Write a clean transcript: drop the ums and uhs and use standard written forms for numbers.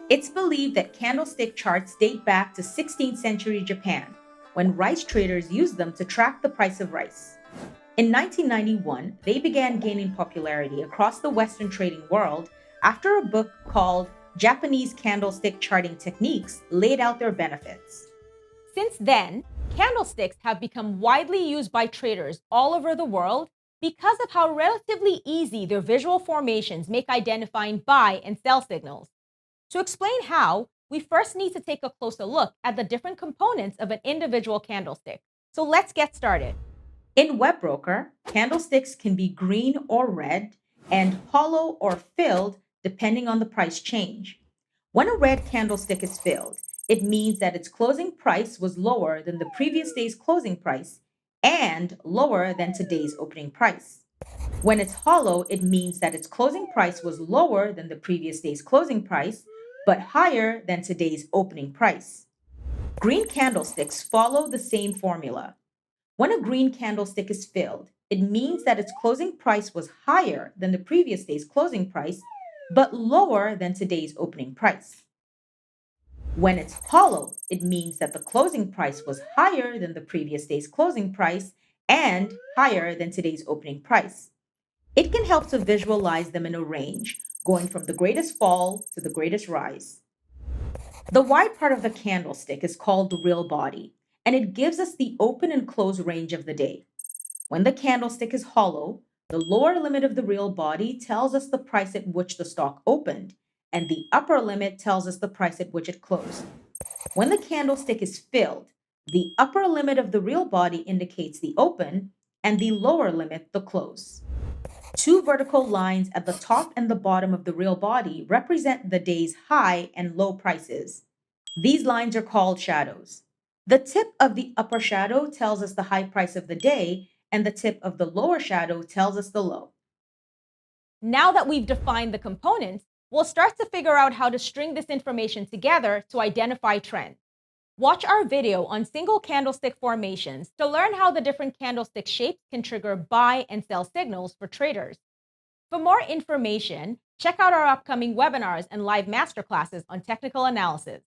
It's believed that candlestick charts date back to 16th century Japan, when rice traders used them to track the price of rice. In 1991, they began gaining popularity across the Western trading world after a book called Japanese Candlestick Charting Techniques laid out their benefits. Since then, candlesticks have become widely used by traders all over the world because of how relatively easy their visual formations make identifying buy and sell signals. To explain how, we first need to take a closer look at the different components of an individual candlestick. So let's get started. In WebBroker, candlesticks can be green or red and hollow or filled depending on the price change. When a red candlestick is filled, it means that its closing price was lower than the previous day's closing price and lower than today's opening price. When it's hollow, it means that its closing price was lower than the previous day's closing price, but higher than today's opening price. Green candlesticks follow the same formula. When a green candlestick is filled, it means that its closing price was higher than the previous day's closing price, but lower than today's opening price. When it's hollow, it means that the closing price was higher than the previous day's closing price and higher than today's opening price. It can help to visualize them in a range, going from the greatest fall to the greatest rise. The wide part of the candlestick is called the real body, and it gives us the open and close range of the day. When the candlestick is hollow, the lower limit of the real body tells us the price at which the stock opened, and the upper limit tells us the price at which it closed. When the candlestick is filled, the upper limit of the real body indicates the open, and the lower limit the close. Two vertical lines at the top and the bottom of the real body represent the day's high and low prices. These lines are called shadows. The tip of the upper shadow tells us the high price of the day, and the tip of the lower shadow tells us the low. Now that we've defined the components, we'll start to figure out how to string this information together to identify trends. Watch our video on single candlestick formations to learn how the different candlestick shapes can trigger buy and sell signals for traders. For more information, check out our upcoming webinars and live masterclasses on technical analysis.